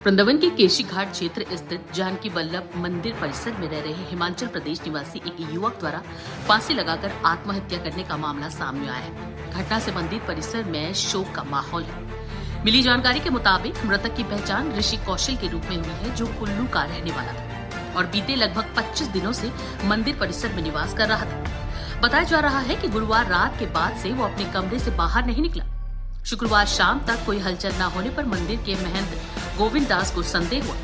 वृंदावन के केशी घाट क्षेत्र स्थित जानकी वल्लभ मंदिर परिसर में रह रहे हिमाचल प्रदेश निवासी एक युवक द्वारा फांसी लगाकर आत्महत्या करने का मामला सामने आया है। घटना से मंदिर परिसर में शोक का माहौल है। मिली जानकारी के मुताबिक मृतक की पहचान ऋषि कौशल के रूप में हुई है, जो कुल्लू का रहने वाला था और बीते लगभग 25 दिनों से मंदिर परिसर में निवास कर रहा था। बताया जा रहा है कि गुरुवार रात के बाद से वो अपने कमरे से बाहर नहीं निकला। शुक्रवार शाम तक कोई हलचल न होने पर मंदिर के महंत गोविंद दास को संदेह हुआ।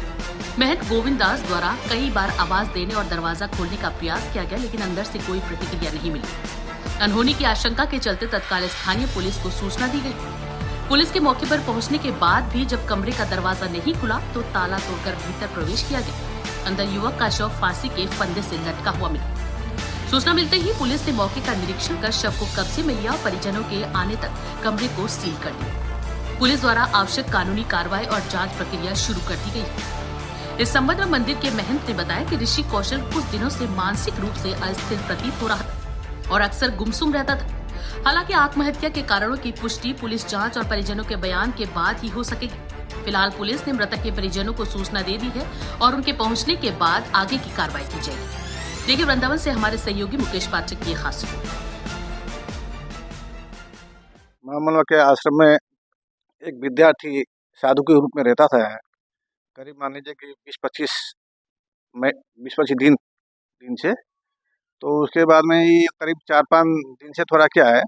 महंत गोविंद दास द्वारा कई बार आवाज देने और दरवाजा खोलने का प्रयास किया गया, लेकिन अंदर से कोई प्रतिक्रिया नहीं मिली। अनहोनी की आशंका के चलते तत्काल स्थानीय पुलिस को सूचना दी गई। पुलिस के मौके पर पहुंचने के बाद भी जब कमरे का दरवाजा नहीं खुला तो ताला तोड़कर भीतर प्रवेश किया गया। अंदर युवक का शव फांसी के फंदे से लटका हुआ मिला। सूचना मिलते ही पुलिस ने मौके का निरीक्षण कर शव को कब्जे में लिया और परिजनों के आने तक कमरे को सील कर दिया। पुलिस द्वारा आवश्यक कानूनी कार्रवाई और जांच प्रक्रिया शुरू कर दी गई। इस संबंध में मंदिर के महंत ने बताया कि ऋषि कौशल कुछ दिनों से मानसिक रूप से अस्थिर प्रतीत हो रहा था और अक्सर गुमसुम रहता था। हालांकि आत्महत्या के कारणों की पुष्टि पुलिस जांच और परिजनों के बयान के बाद ही हो सकेगी। फिलहाल पुलिस ने मृतक के परिजनों को सूचना दे दी है और उनके पहुंचने के बाद आगे की कार्रवाई की जाएगी। देखिए वृंदावन से हमारे सहयोगी मुकेश पाठक की खास रिपोर्ट। मामला के आश्रम में एक विद्यार्थी साधु के रूप में रहता था। करीब मान लीजिए कि 20-25 दिन से। तो उसके बाद में ये करीब 4-5 दिन से थोड़ा क्या है,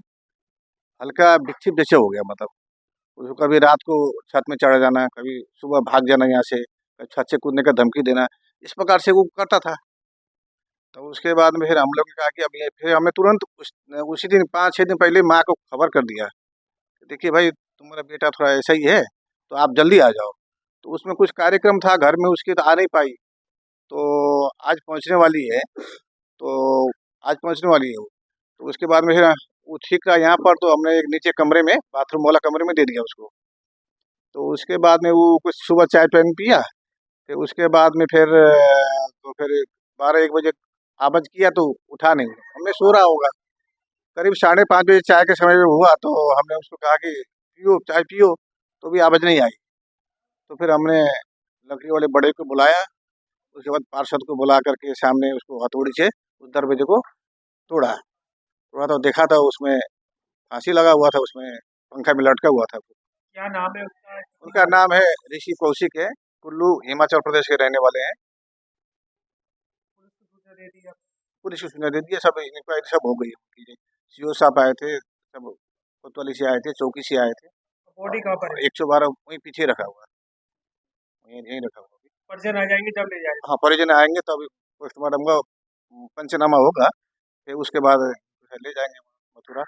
हल्का विक्षिप्त जैसे हो गया। मतलब उसको कभी रात को छत में चढ़ जाना, कभी सुबह भाग जाना यहाँ से, छत से कूदने का धमकी देना, इस प्रकार से वो करता था। तो उसके बाद में फिर हम लोग ने कहा कि अब ये फिर हमें तुरंत उसी दिन 5-6 दिन पहले माँ को खबर कर दिया, देखिए भाई तुम्हारा बेटा थोड़ा ऐसा ही है, तो आप जल्दी आ जाओ। तो उसमें कुछ कार्यक्रम था घर में, उसकी तो आ नहीं पाई। तो आज पहुंचने वाली है, वो। तो उसके बाद में फिर वो ठीक रहा यहाँ पर, तो हमने एक नीचे कमरे में, बाथरूम वाला कमरे में दे दिया उसको। तो उसके बाद में वो कुछ सुबह चाय पानी पिया। फिर उसके बाद में फिर 12-1 बजे आवाज किया तो उठा नहीं, हमने सो रहा होगा। करीब 5:30 बजे चाय के समय में हुआ, तो हमने उसको कहा कि पियो, चाय पियो, तो भी आवाज़ नहीं आई। तो फिर हमने लकड़ी वाले बड़े को बुलाया। उसके बाद पार्षद को बुला करके सामने उसको हथौड़ी से उस दरवाजे को तोड़ा। तो देखा था उसमें फांसी लगा हुआ था, उसमें पंखा में लटका हुआ था। क्या नाम है उसका? उनका नाम है ऋषि कौशिक है, कुल्लू हिमाचल प्रदेश के रहने वाले हैं। पुलिस को सूचना दे दिया, सब इंक्वायरी सब हो गई है। सीओ साहब आए थे, सब कोतवाली से आए थे, चौकी से आए थे। बॉडी कहाँ पर है? 112 वहीं पीछे रखा हुआ है, यहीं रखा हुआ है। परिजन आ जाएंगे जब ले जाएंगे? हाँ, परिजन आएंगे तो अभी पोस्टमार्टम का पंचनामा होगा, फिर उसके बाद ले जाएंगे मथुरा।